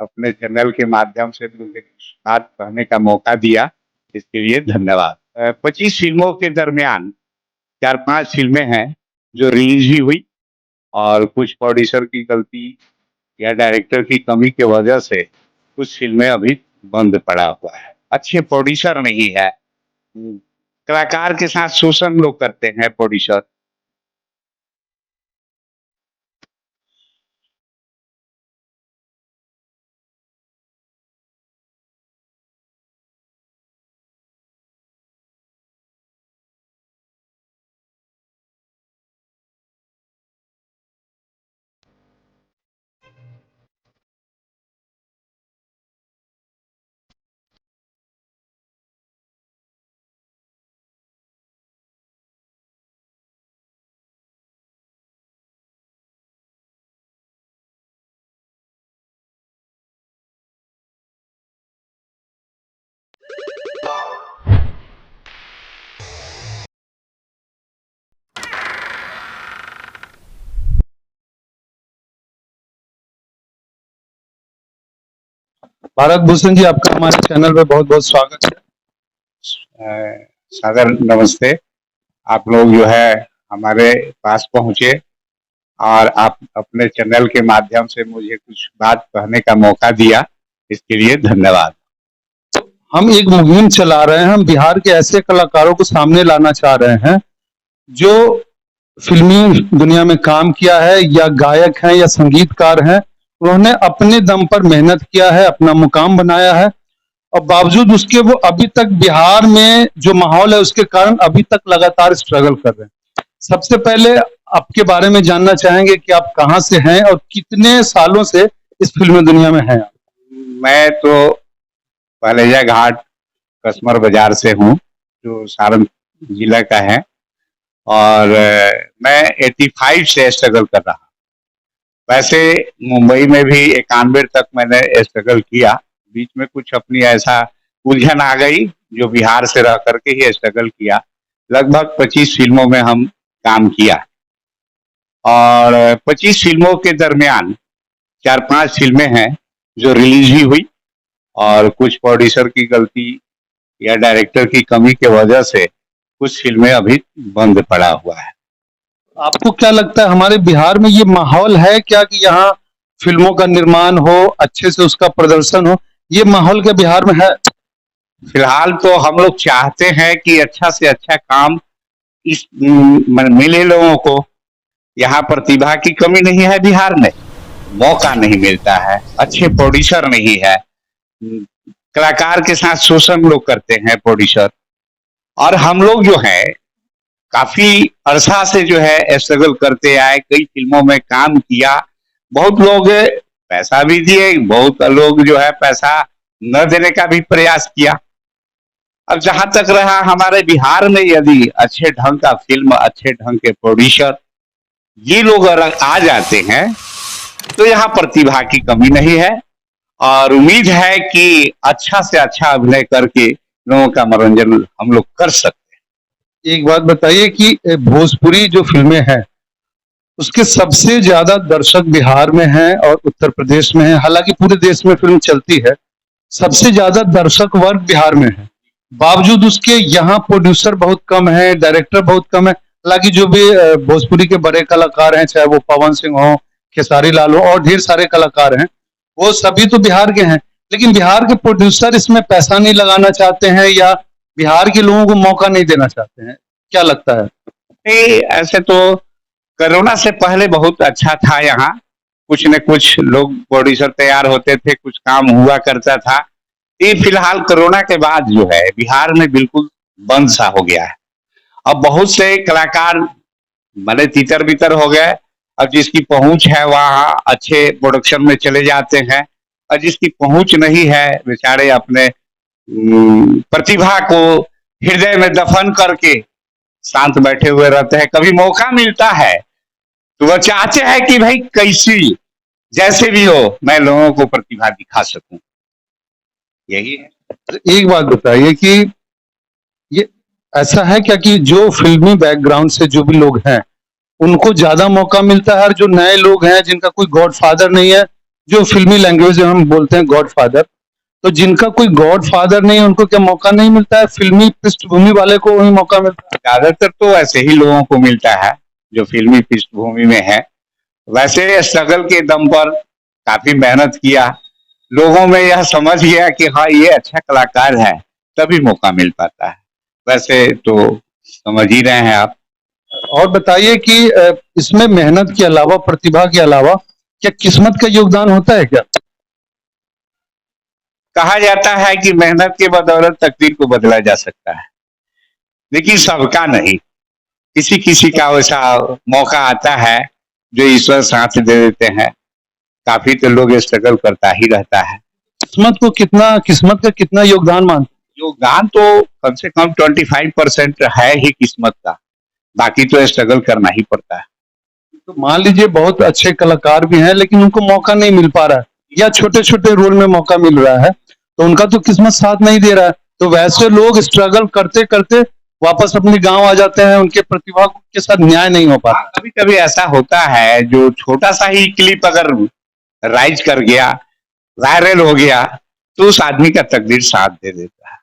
अपने चैनल के माध्यम से मुझे कुछ बात कहने का मौका दिया, इसके लिए धन्यवाद। 25 फिल्मों के दरमियान 4-5 फिल्में हैं जो रिलीज भी हुई और कुछ प्रोड्यूसर की गलती या डायरेक्टर की कमी की वजह से कुछ फिल्में अभी बंद पड़ा हुआ है। अच्छे प्रोड्यूसर नहीं है, कलाकार के साथ शोषण लोग करते हैं प्रोड्यूसर। भारत भूषण जी, आपका हमारे चैनल पे बहुत बहुत स्वागत है। सागर नमस्ते। आप लोग जो है हमारे पास पहुंचे और आप अपने चैनल के माध्यम से मुझे कुछ बात कहने का मौका दिया, इसके लिए धन्यवाद। हम एक मुहिम चला रहे हैं, हम बिहार के ऐसे कलाकारों को सामने लाना चाह रहे हैं जो फिल्मी दुनिया में काम किया है, या गायक हैं या संगीतकार हैं। उन्होंने अपने दम पर मेहनत किया है, अपना मुकाम बनाया है, और बावजूद उसके वो अभी तक बिहार में जो माहौल है उसके कारण अभी तक लगातार स्ट्रगल कर रहे हैं। सबसे पहले आपके बारे में जानना चाहेंगे कि आप कहाँ से हैं और कितने सालों से इस फिल्मी दुनिया में हैं। मैं तो पहलेजा घाट कसमर बाजार से हूँ, जो सारण जिला का है, और मैं 85 से स्ट्रगल कर रहा। वैसे मुंबई में भी 91 तक मैंने स्ट्रगल किया, बीच में कुछ अपनी ऐसा उलझन आ गई जो बिहार से रह करके ही स्ट्रगल किया। लगभग 25 फिल्मों में हम काम किया, और 25 फिल्मों के दरमियान 4-5 फिल्में हैं जो रिलीज भी हुई और कुछ प्रोड्यूसर की गलती या डायरेक्टर की कमी की वजह से कुछ फिल्में अभी बंद पड़ा हुआ है। आपको क्या लगता है, हमारे बिहार में ये माहौल है क्या कि यहाँ फिल्मों का निर्माण हो, अच्छे से उसका प्रदर्शन हो? ये माहौल क्या बिहार में है? फिलहाल तो हम लोग चाहते हैं कि अच्छा से अच्छा काम इस मिले लोगों को। यहाँ प्रतिभा की कमी नहीं है बिहार में, मौका नहीं मिलता है, अच्छे प्रोड्यूसर नहीं है, कलाकार के साथ शोषण लोग करते हैं प्रोड्यूसर। और हम लोग जो है काफी अरसा से जो है स्ट्रगल करते आए, कई फिल्मों में काम किया, बहुत लोग पैसा भी दिए, बहुत लोग जो है पैसा न देने का भी प्रयास किया। अब जहां तक रहा हमारे बिहार में, यदि अच्छे ढंग का फिल्म, अच्छे ढंग के प्रोड्यूसर ये लोग अगर आ जाते हैं तो यहाँ प्रतिभा की कमी नहीं है, और उम्मीद है कि अच्छा से अच्छा अभिनय करके लोगों का मनोरंजन हम लोग कर सकते हैं। एक बात बताइए कि भोजपुरी जो फिल्में हैं उसके सबसे ज्यादा दर्शक बिहार में हैं और उत्तर प्रदेश में हैं। हालांकि पूरे देश में फिल्म चलती है, सबसे ज्यादा दर्शक वर्ग बिहार में है। बावजूद उसके यहाँ प्रोड्यूसर बहुत कम है, डायरेक्टर बहुत कम है। हालांकि जो भी भोजपुरी के बड़े कलाकार हैं, चाहे वो पवन सिंह हो, खेसारी लाल हो, और ढेर सारे कलाकार हैं, वो सभी तो बिहार के हैं। लेकिन बिहार के प्रोड्यूसर इसमें पैसा नहीं लगाना चाहते हैं, या बिहार के लोगों को मौका नहीं देना चाहते हैं। क्या लगता है? नहीं, ऐसे तो कोरोना से पहले बहुत अच्छा था, यहाँ कुछ न कुछ लोग प्रोड्यूसर तैयार होते थे, कुछ काम हुआ करता था। ये फिलहाल कोरोना के बाद जो है बिहार में बिल्कुल बंद सा हो गया है। अब बहुत से कलाकार भले तितर बितर हो गए, अब जिसकी पहुंच है वहाँ अच्छे प्रोडक्शन में चले जाते हैं, और जिसकी पहुंच नहीं है बेचारे अपने प्रतिभा को हृदय में दफन करके शांत बैठे हुए रहते हैं। कभी मौका मिलता है तो वह चाहते हैं कि भाई कैसी जैसे भी हो मैं लोगों को प्रतिभा दिखा सकूं, यही है। एक बात बताइए कि ये ऐसा है क्या कि जो फिल्मी बैकग्राउंड से जो भी लोग हैं उनको ज्यादा मौका मिलता है, और जो नए लोग हैं जिनका कोई गॉडफादर नहीं है, जो फिल्मी लैंग्वेज में हम बोलते हैं गॉड फादर, तो जिनका कोई गॉड फादर नहीं है उनको क्या मौका नहीं मिलता है? फिल्मी पृष्ठभूमि वाले को वही मौका मिलता है। ज्यादातर तो ऐसे ही लोगों को मिलता है जो फिल्मी पृष्ठभूमि में है। वैसे स्ट्रगल के दम पर काफी मेहनत किया, लोगों में यह समझ गया कि हाँ ये अच्छा कलाकार है, तभी मौका मिल पाता है। वैसे तो समझ ही रहे हैं आप। और बताइए कि इसमें मेहनत के अलावा, प्रतिभा के अलावा, क्या किस्मत का योगदान होता है क्या? कहा जाता है कि मेहनत के बदौलत तकदीर को बदला जा सकता है, लेकिन सबका नहीं। किसी किसी का वैसा मौका आता है जो ईश्वर साथ दे देते हैं। काफी तो लोग स्ट्रगल करता ही रहता है। किस्मत का कितना योगदान मानते योगदान तो कम से कम 25% है ही किस्मत का, बाकी तो स्ट्रगल करना ही पड़ता है। हैं? तो मान लीजिए बहुत अच्छे कलाकार भी हैं लेकिन उनको मौका नहीं मिल पा रहा है, या छोटे छोटे रोल में मौका मिल रहा है, तो उनका तो किस्मत साथ नहीं दे रहा है। तो वैसे लोग स्ट्रगल करते करते वापस अपने गांव आ जाते हैं, उनके प्रतिभा के साथ न्याय नहीं हो पाता। कभी कभी ऐसा होता है जो छोटा सा ही क्लिप अगर राइज कर गया, वायरल हो गया, तो उस आदमी का तकदीर साथ दे देता है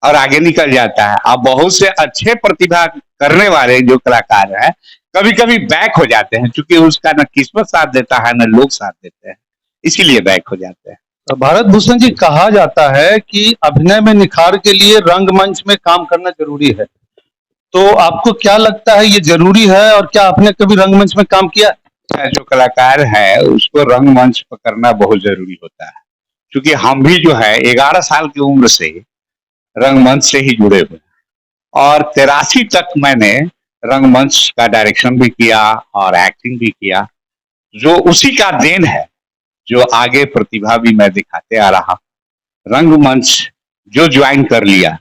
और आगे निकल जाता है। अब बहुत से अच्छे प्रतिभा करने वाले जो कलाकार हैं कभी कभी बैक हो जाते हैं, क्योंकि उसका न किस्मत साथ देता है न लोग साथ देते हैं, इसीलिए बैक हो जाते हैं। भारत भूषण जी, कहा जाता है कि अभिनय में निखार के लिए रंगमंच में काम करना जरूरी है, तो आपको क्या लगता है ये जरूरी है, और क्या आपने कभी रंगमंच में काम किया? जो कलाकार है उसको रंगमंच पकड़ना बहुत जरूरी होता है, क्योंकि हम भी जो है 11 साल की उम्र से रंगमंच से ही जुड़े हुए हैं और 83 तक मैंने रंगमंच का डायरेक्शन भी किया और एक्टिंग भी किया, जो उसी का देन है जो आगे प्रतिभा भी मैं दिखाते आ रहा। रंगमंच जो ज्वाइन कर लिया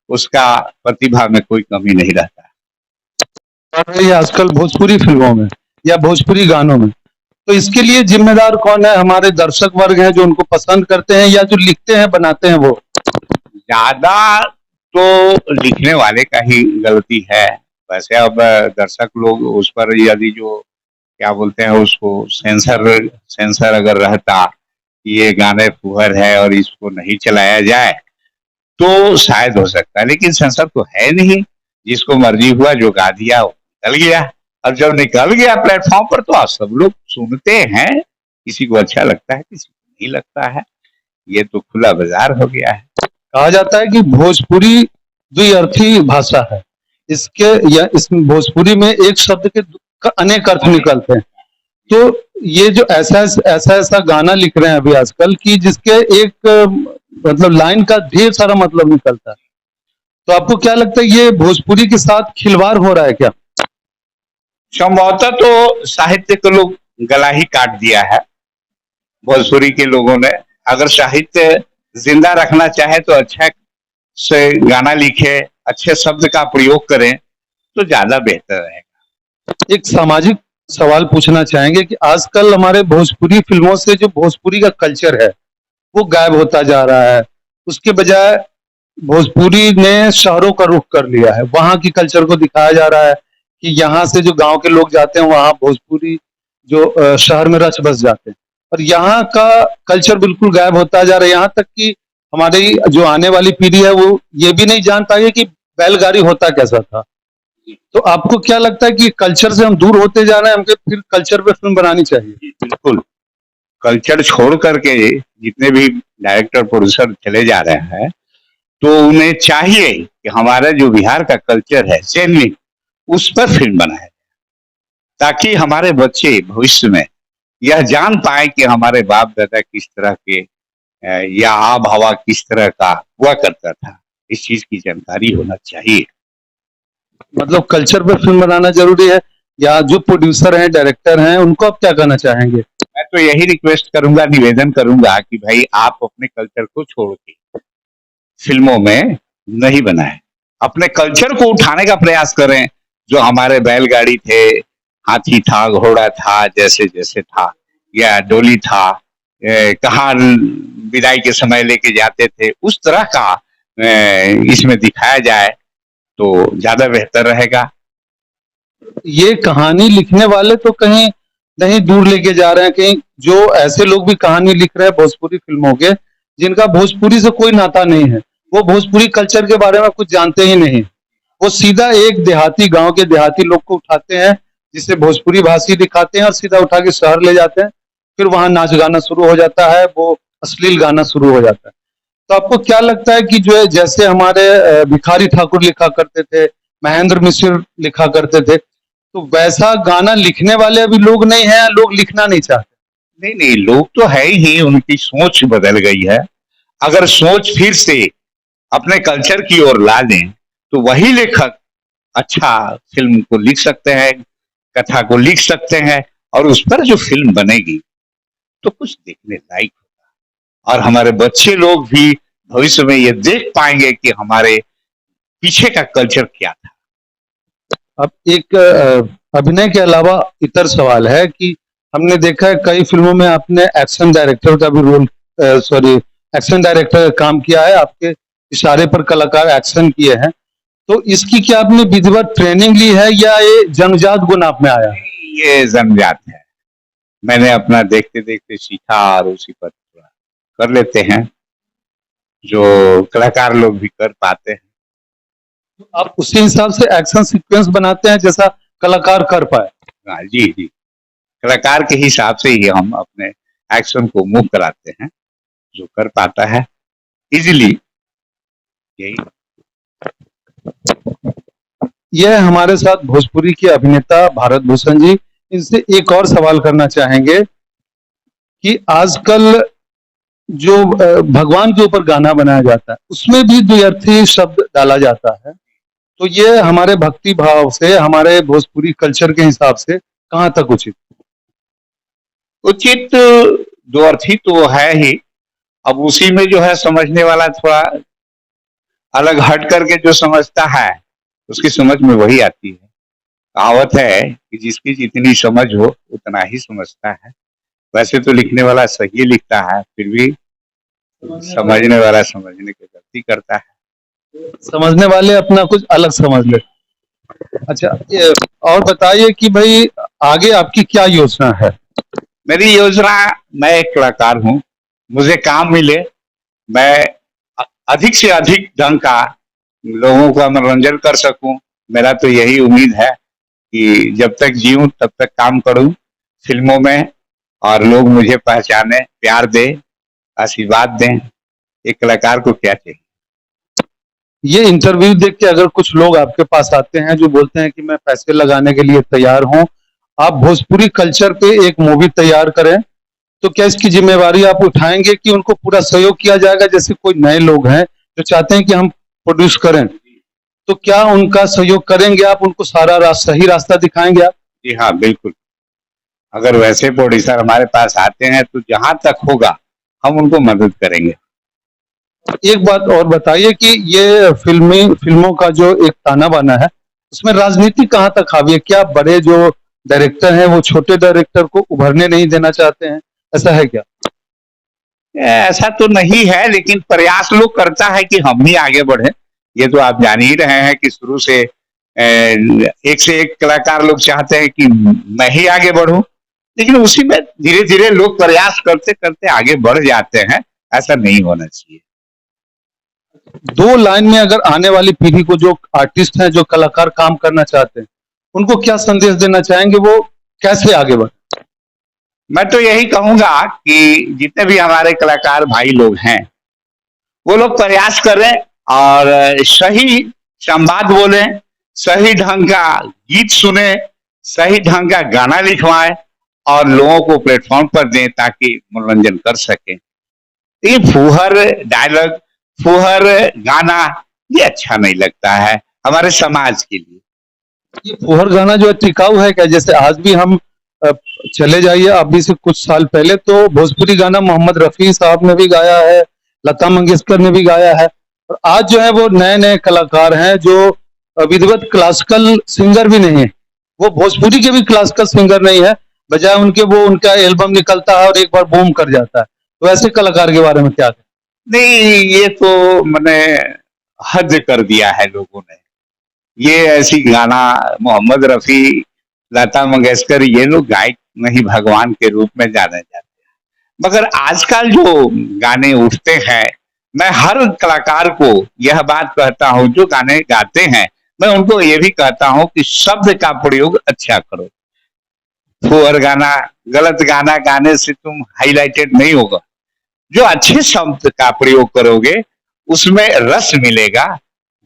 उसका प्रतिभा में कोई कमी नहीं रहता। और ये आजकल भोजपुरी फिल्मों में या भोजपुरी गानों में, तो इसके लिए जिम्मेदार कौन है? हमारे दर्शक वर्ग हैं जो उनको पसंद करते हैं, या जो लिखते हैं बनाते हैं वो? ज्यादा तो लिखने वाले का ही गलती है। वैसे अब दर्शक लोग उस पर यदि जो क्या बोलते हैं उसको सेंसर सेंसर अगर रहता कि ये गाने फुहर है और इसको नहीं चलाया जाए तो शायद हो सकता है, लेकिन सेंसर तो है नहीं। जिसको मर्जी हुआ जो गा दिया वो निकल गया। अब जब निकल गया प्लेटफॉर्म पर तो आप सब लोग सुनते हैं, किसी को अच्छा लगता है किसी को नहीं लगता है, ये तो खुला बाजार हो गया है। कहा जाता है कि भोजपुरी द्विअर्थी भाषा है, इसके या इस भोजपुरी में एक शब्द के अनेक अर्थ निकलते हैं। तो ये जो ऐसा गाना लिख रहे हैं अभी आजकल की, जिसके एक मतलब लाइन का ढेर सारा मतलब निकलता है, तो आपको क्या लगता है ये भोजपुरी के साथ खिलवाड़ हो रहा है क्या? संभवतः तो साहित्य को लोग गला ही काट दिया है भोजपुरी के लोगों ने। अगर साहित्य जिंदा रखना चाहे तो अच्छा से गाना लिखे, अच्छे शब्द का प्रयोग करें तो ज्यादा बेहतर रहेगा। एक सामाजिक सवाल पूछना चाहेंगे कि आजकल हमारे भोजपुरी फिल्मों से जो भोजपुरी का कल्चर है वो गायब होता जा रहा है। उसके बजाय भोजपुरी ने शहरों का रुख कर लिया है, वहां की कल्चर को दिखाया जा रहा है कि यहाँ से जो गांव के लोग जाते हैं वहां भोजपुरी जो शहर में रच बस जाते हैं, और यहाँ का कल्चर बिल्कुल गायब होता जा रहा है। यहाँ तक कि हमारी जो आने वाली पीढ़ी है वो ये भी नहीं जान पाएगी कि बैलगाड़ी होता कैसा था। तो आपको क्या लगता है कि कल्चर से हम दूर होते जा रहे हैं, हमको फिर कल्चर पे फिल्म बनानी चाहिए? बिल्कुल, कल्चर छोड़ करके जितने भी डायरेक्टर प्रोड्यूसर चले जा रहे हैं तो उन्हें चाहिए कि हमारा जो बिहार का कल्चर है जेन्युइन, उस पर फिल्म बनाए, ताकि हमारे बच्चे भविष्य में यह जान पाए कि हमारे बाप दादा किस तरह के या आब हवा किस तरह का हुआ करता था। इस चीज की जानकारी होना चाहिए। मतलब कल्चर पे फिल्म बनाना जरूरी है, या जो प्रोड्यूसर हैं डायरेक्टर हैं उनको आप क्या कहना चाहेंगे? मैं तो यही रिक्वेस्ट करूंगा, निवेदन करूंगा कि भाई आप अपने कल्चर को छोड़ के फिल्मों में नहीं बनाए, अपने कल्चर को उठाने का प्रयास करें। जो हमारे बैलगाड़ी थे, हाथी था, घोड़ा था, जैसे जैसे था, या डोली था, कहाँ विदाई के समय लेके जाते थे, उस तरह का इसमें दिखाया जाए तो ज्यादा बेहतर रहेगा। ये कहानी लिखने वाले तो कहीं नहीं दूर लेके जा रहे हैं। कहीं जो ऐसे लोग भी कहानी लिख रहे हैं भोजपुरी फिल्मों के, जिनका भोजपुरी से कोई नाता नहीं है, वो भोजपुरी कल्चर के बारे में कुछ जानते ही नहीं। वो सीधा एक देहाती गांव के देहाती लोग को उठाते हैं, जिसे भोजपुरी भाषी दिखाते हैं और सीधा उठा के शहर ले जाते हैं। फिर वहां नाच गाना शुरू हो जाता है, वो अश्लील गाना शुरू हो जाता है। तो आपको क्या लगता है कि जो है जैसे हमारे भिखारी ठाकुर लिखा करते थे, महेंद्र मिश्र लिखा करते थे, तो वैसा गाना लिखने वाले अभी लोग नहीं है, लोग लिखना नहीं चाहते? नहीं नहीं, लोग तो है ही, उनकी सोच बदल गई है। अगर सोच फिर से अपने कल्चर की ओर ला दें तो वही लेखक अच्छा फिल्म को लिख सकते हैं, कथा को लिख सकते हैं, और उस पर जो फिल्म बनेगी तो कुछ देखने लायक होगा, और हमारे बच्चे लोग भी भविष्य में ये देख पाएंगे कि हमारे पीछे का कल्चर क्या था। अब एक अभिनय के अलावा इतर सवाल है कि हमने देखा है कई फिल्मों में आपने एक्शन डायरेक्टर का भी रोल, सॉरी, एक्शन डायरेक्टर का काम किया है, आपके इशारे पर कलाकार एक्शन किए हैं। तो इसकी क्या आपने विधिवत ट्रेनिंग ली है या ये जन्मजात गुण आप में आया है? ये जन्मजात है, मैंने अपना देखते देखते सीखा और उसी पर थोड़ा कर लेते हैं, जो कलाकार लोग भी कर पाते हैं। तो आप उसी हिसाब से एक्शन सीक्वेंस बनाते हैं जैसा कलाकार कर पाए? हाँ, जी जी, कलाकार के हिसाब से ही हम अपने एक्शन को मूव कराते हैं, जो कर पाता है इजीली। यही यह हमारे साथ भोजपुरी के अभिनेता भारत भूषण जी। इनसे एक और सवाल करना चाहेंगे कि आजकल जो भगवान के ऊपर गाना बनाया जाता है, उसमें भी द्व्यर्थी शब्द डाला जाता है। तो ये हमारे भक्ति भाव से, हमारे भोजपुरी कल्चर के हिसाब से कहाँ तक उचित? उचित दो अर्थी तो है ही। अब उसी में जो है समझने वाला थोड़ा अलग हट करके जो समझता है, उसकी समझ में वही आती है। कहावत है कि जिसकी जितनी समझ हो उतना ही समझता है। वैसे तो लिखने वाला सही लिखता है, फिर भी समझने वाला समझने की गलती करता है। समझने वाले अपना कुछ अलग समझ ले। अच्छा, और बताइए कि भाई आगे आपकी क्या योजना है? मेरी योजना, मैं एक कलाकार हूँ, मुझे काम मिले, मैं अधिक से अधिक ढंग का लोगों का मनोरंजन कर सकूं। मेरा तो यही उम्मीद है कि जब तक जीऊं तब तक काम करूं फिल्मों में, और लोग मुझे पहचाने, प्यार दें, आशीर्वाद दें। एक कलाकार को क्या चाहिए? ये इंटरव्यू देख के अगर कुछ लोग आपके पास आते हैं जो बोलते हैं कि मैं पैसे लगाने के लिए तैयार हूं, आप भोजपुरी कल्चर पे एक मूवी तैयार करें, तो क्या इसकी जिम्मेवारी आप उठाएंगे कि उनको पूरा सहयोग किया जाएगा? जैसे कोई नए लोग हैं जो चाहते हैं कि हम प्रोड्यूस करें, तो क्या उनका सहयोग करेंगे आप? उनको सारा सही रास्ता दिखाएंगे आप? जी हाँ, बिल्कुल। अगर वैसे प्रोड्यूसर हमारे पास आते हैं तो जहां तक होगा हम उनको मदद करेंगे। एक बात और बताइए कि ये फिल्मों का जो एक ताना बाना है, उसमें राजनीति कहाँ तक हावी है? क्या बड़े जो डायरेक्टर हैं वो छोटे डायरेक्टर को उभरने नहीं देना चाहते हैं, ऐसा है क्या? ऐसा तो नहीं है, लेकिन प्रयास लोग करता है कि हम ही आगे बढ़े। ये तो आप जान ही रहे हैं कि शुरू से एक से एक कलाकार लोग चाहते हैं कि मैं ही आगे बढ़ूं, लेकिन उसी में धीरे धीरे लोग प्रयास करते करते आगे बढ़ जाते हैं। ऐसा नहीं होना चाहिए। दो लाइन में अगर आने वाली पीढ़ी को, जो आर्टिस्ट हैं, जो कलाकार काम करना चाहते हैं, उनको क्या संदेश देना चाहेंगे? वो कैसे आगे बढ़े? मैं तो यही कहूंगा कि जितने भी हमारे कलाकार भाई लोग हैं, वो लोग प्रयास करें और सही संवाद बोलें, सही ढंग का गीत सुने, सही ढंग का गाना लिखवाएं और लोगों को प्लेटफॉर्म पर दें ताकि मनोरंजन कर सकें। ये फूहर डायलॉग, फूहर गाना, ये अच्छा नहीं लगता है हमारे समाज के लिए। ये फुहर गाना जो है टिकाऊ है क्या? जैसे आज भी हम अ, चले जाइए अभी से कुछ साल पहले, तो भोजपुरी गाना मोहम्मद रफी साहब ने भी गाया है, लता मंगेशकर ने भी गाया है, और आज जो है वो नए नए कलाकार हैं जो विधिवत क्लासिकल सिंगर भी नहीं है, वो भोजपुरी के भी क्लासिकल सिंगर नहीं है, बजाय उनके वो उनका एल्बम निकलता है और एक बार बूम कर जाता है। तो ऐसे कलाकार के बारे में क्या कहें? नहीं, ये तो मैंने हद कर दिया है लोगों ने। ये ऐसी गाना मोहम्मद रफी लता मंगेशकर, ये लोग गायक नहीं भगवान के रूप में जाने जाते हैं। मगर आजकल जो गाने उठते हैं, मैं हर कलाकार को यह बात कहता हूं जो गाने गाते हैं, मैं उनको ये भी कहता हूं कि शब्द का प्रयोग अच्छा करो। फुहर गाना, गलत गाना गाने से तुम हाईलाइटेड नहीं होगा। जो अच्छे शब्द का प्रयोग करोगे उसमें रस मिलेगा,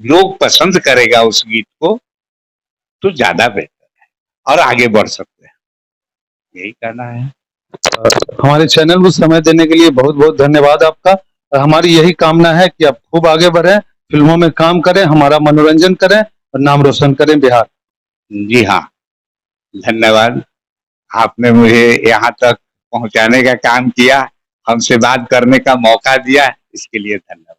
लोग पसंद करेगा उस गीत को, तो ज्यादा बेहतर है और आगे बढ़ सकते हैं। यही कहना है। हमारे चैनल को समय देने के लिए बहुत बहुत धन्यवाद आपका। और हमारी यही कामना है कि आप खूब आगे बढ़ें, फिल्मों में काम करें, हमारा मनोरंजन करें और नाम रोशन करें बिहार। जी हाँ, धन्यवाद। आपने मुझे यहाँ तक पहुंचाने का काम किया, हमसे बात करने का मौका दिया, इसके लिए धन्यवाद।